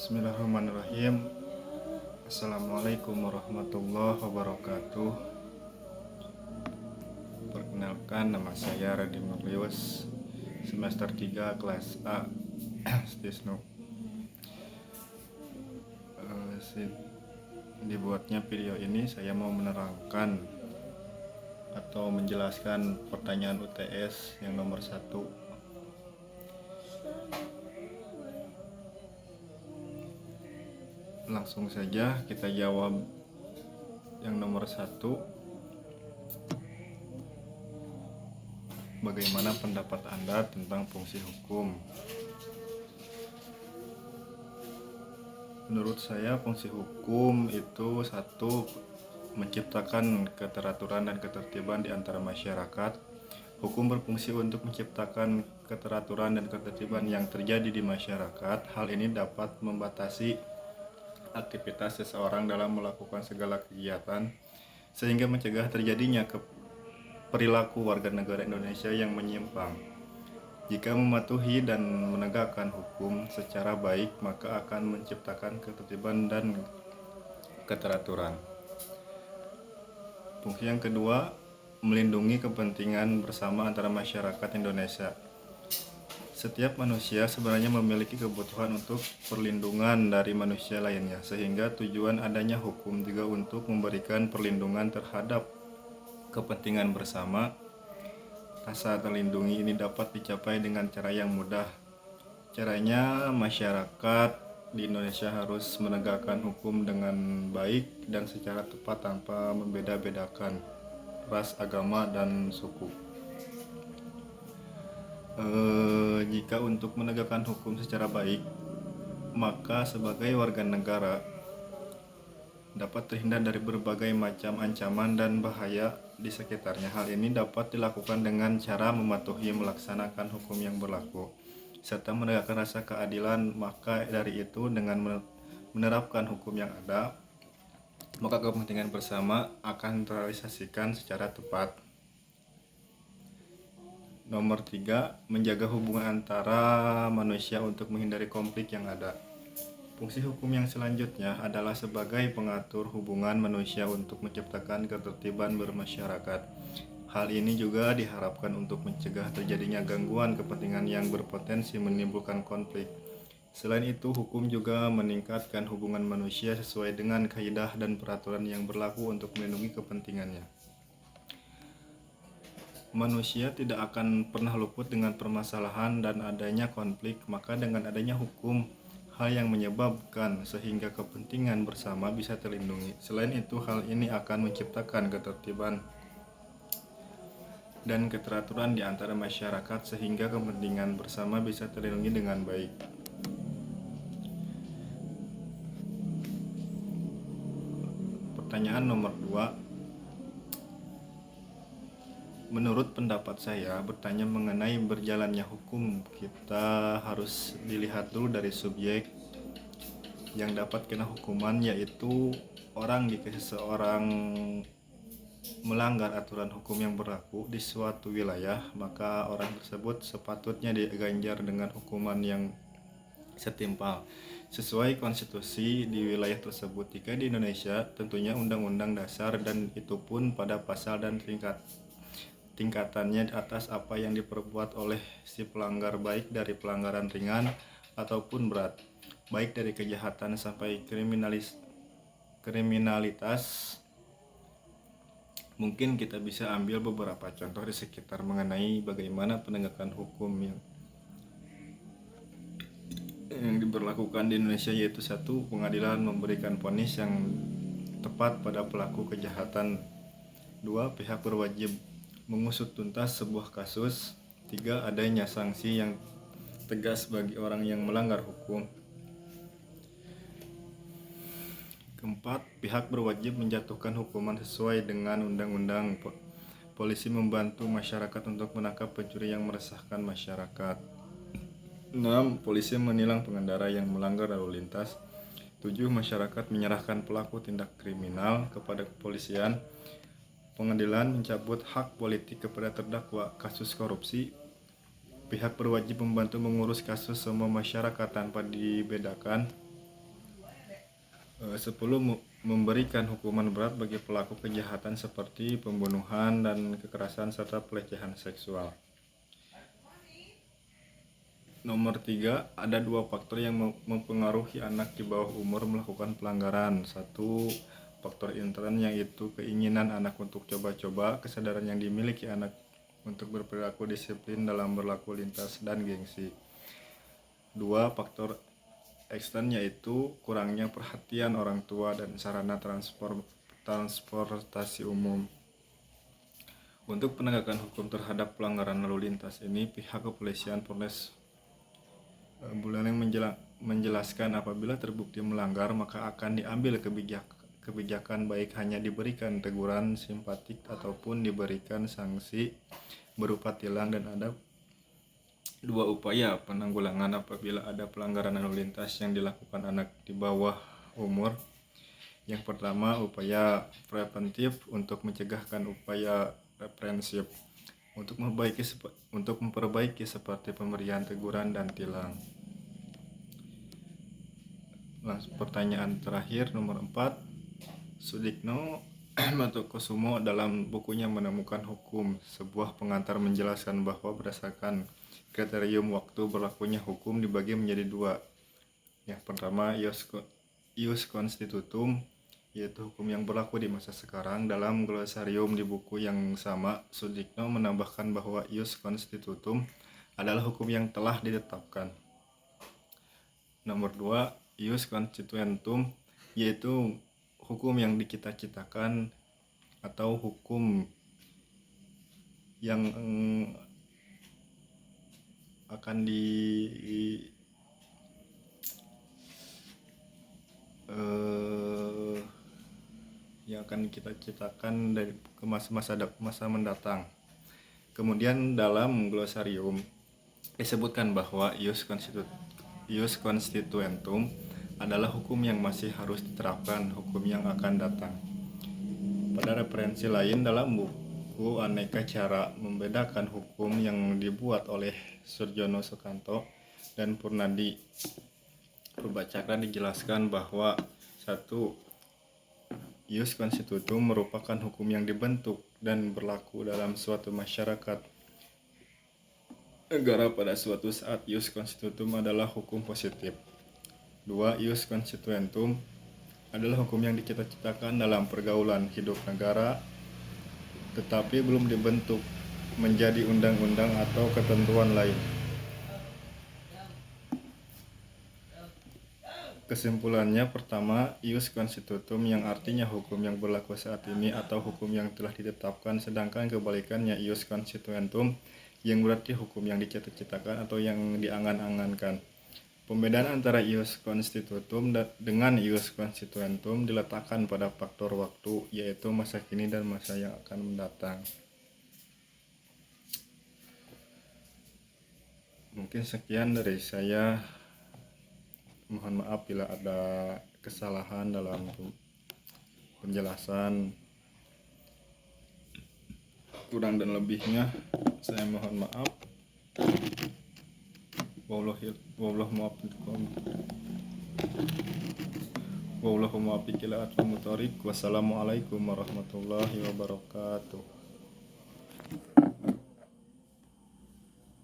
Bismillahirrahmanirrahim. Assalamualaikum warahmatullahi wabarakatuh. Perkenalkan, nama saya Radim Nurlius, semester 3 kelas A Stisnu. Dibuatnya video ini saya mau menerangkan atau menjelaskan pertanyaan UTS yang nomor 1. Langsung saja kita jawab yang nomor 1. Bagaimana pendapat Anda tentang fungsi hukum? Menurut saya fungsi hukum itu satu, menciptakan keteraturan dan ketertiban di antara masyarakat. Hukum berfungsi untuk menciptakan keteraturan dan ketertiban yang terjadi di masyarakat. Hal ini dapat membatasi aktivitas seseorang dalam melakukan segala kegiatan, sehingga mencegah terjadinya perilaku warga negara Indonesia yang menyimpang. Jika mematuhi dan menegakkan hukum secara baik, maka akan menciptakan ketertiban dan keteraturan. Fungsi yang kedua, melindungi kepentingan bersama antara masyarakat Indonesia. Setiap manusia sebenarnya memiliki kebutuhan untuk perlindungan dari manusia lainnya, sehingga tujuan adanya hukum juga untuk memberikan perlindungan terhadap kepentingan bersama. Rasa terlindungi ini dapat dicapai dengan cara yang mudah. Caranya, masyarakat di Indonesia harus menegakkan hukum dengan baik dan secara tepat tanpa membeda-bedakan ras, agama, dan suku. Jika untuk menegakkan hukum secara baik, maka sebagai warga negara dapat terhindar dari berbagai macam ancaman dan bahaya di sekitarnya. Hal ini dapat dilakukan dengan cara mematuhi melaksanakan hukum yang berlaku serta menegakkan rasa keadilan. Maka dari itu, dengan menerapkan hukum yang ada, maka kepentingan bersama akan terrealisasikan secara tepat. Nomor 3, menjaga hubungan antara manusia untuk menghindari konflik yang ada. Fungsi hukum yang selanjutnya adalah sebagai pengatur hubungan manusia untuk menciptakan ketertiban bermasyarakat. Hal ini juga diharapkan untuk mencegah terjadinya gangguan kepentingan yang berpotensi menimbulkan konflik. Selain itu, hukum juga meningkatkan hubungan manusia sesuai dengan kaidah dan peraturan yang berlaku untuk melindungi kepentingannya. Manusia tidak akan pernah luput dengan permasalahan dan adanya konflik, maka dengan adanya hukum, hal yang menyebabkan sehingga kepentingan bersama bisa terlindungi. Selain itu, hal ini akan menciptakan ketertiban dan keteraturan di antara masyarakat sehingga kepentingan bersama bisa terlindungi dengan baik. Pertanyaan nomor 2. Menurut pendapat saya, bertanya mengenai berjalannya hukum, kita harus dilihat dulu dari subjek yang dapat kena hukuman, yaitu orang. Jika seseorang melanggar aturan hukum yang berlaku di suatu wilayah, maka orang tersebut sepatutnya diganjar dengan hukuman yang setimpal sesuai konstitusi di wilayah tersebut. Jika di Indonesia, tentunya Undang-Undang Dasar, dan itu pun pada pasal dan tingkatannya atas apa yang diperbuat oleh si pelanggar, baik dari pelanggaran ringan ataupun berat, baik dari kejahatan sampai kriminalitas. Mungkin kita bisa ambil beberapa contoh di sekitar mengenai bagaimana penegakan hukum yang diberlakukan di Indonesia, yaitu 1. Pengadilan memberikan vonis yang tepat pada pelaku kejahatan. 2. Pihak berwajib mengusut tuntas sebuah kasus. 3. Adanya sanksi yang tegas bagi orang yang melanggar hukum. 4. Pihak berwajib menjatuhkan hukuman sesuai dengan undang-undang. Polisi membantu masyarakat untuk menangkap pencuri yang meresahkan masyarakat. 6. Polisi menilang pengendara yang melanggar lalu lintas. 7. Masyarakat menyerahkan pelaku tindak kriminal kepada kepolisian. Pengadilan mencabut hak politik kepada terdakwa kasus korupsi. Pihak berwajib membantu mengurus kasus semua masyarakat tanpa dibedakan. 10. Memberikan hukuman berat bagi pelaku kejahatan seperti pembunuhan dan kekerasan serta pelecehan seksual. Nomor 3, ada dua faktor yang mempengaruhi anak di bawah umur melakukan pelanggaran. 1. Faktor intern, yaitu keinginan anak untuk coba-coba, kesadaran yang dimiliki anak untuk berperilaku disiplin dalam berlaku lintas, dan gengsi. 2. Faktor ekstern, yaitu kurangnya perhatian orang tua dan sarana transportasi umum. Untuk penegakan hukum terhadap pelanggaran lalu lintas ini, pihak kepolisian Polres Buleleng menjelaskan apabila terbukti melanggar maka akan diambil kebijakan baik hanya diberikan teguran simpatik ataupun diberikan sanksi berupa tilang, dan ada dua upaya penanggulangan apabila ada pelanggaran lalu lintas yang dilakukan anak di bawah umur. Yang pertama, upaya preventif untuk mencegahkan upaya represif untuk memperbaiki seperti pemberian teguran dan tilang. Pertanyaan terakhir nomor 4, Sudikno Matokusumo dalam bukunya Menemukan Hukum, sebuah pengantar menjelaskan bahwa berdasarkan kriterium waktu berlakunya hukum dibagi menjadi dua. Yang pertama, ius constitutum, yaitu hukum yang berlaku di masa sekarang. Dalam glosarium di buku yang sama, Sudikno menambahkan bahwa ius constitutum adalah hukum yang telah ditetapkan. Nomor 2, ius constituentum, yaitu hukum yang dicita-citakan atau hukum yang akan kita citakan dari ke masa mendatang. Kemudian dalam glosarium disebutkan bahwa ius constituentum adalah hukum yang masih harus diterapkan, hukum yang akan datang. Pada referensi lain dalam buku Aneka Cara Membedakan Hukum yang dibuat oleh Surjono Sukanto dan Purnadi Purbacakra dijelaskan bahwa 1. Ius constitutum merupakan hukum yang dibentuk dan berlaku dalam suatu masyarakat negara pada suatu saat. Ius constitutum adalah hukum positif. 2. Ius constituentum adalah hukum yang dicita-citakan dalam pergaulan hidup negara tetapi belum dibentuk menjadi undang-undang atau ketentuan lain. Kesimpulannya, pertama, ius constitutum yang artinya hukum yang berlaku saat ini atau hukum yang telah ditetapkan, sedangkan kebalikannya ius constituentum yang berarti hukum yang dicita-citakan atau yang diangan-angankan. Pembedaan antara ius constitutum dengan ius constituentum diletakkan pada faktor waktu, yaitu masa kini dan masa yang akan mendatang. Mungkin sekian dari saya. Mohon maaf bila ada kesalahan dalam penjelasan. Kurang dan lebihnya saya mohon maaf. Wassalamualaikum warahmatullahi wabarakatuh.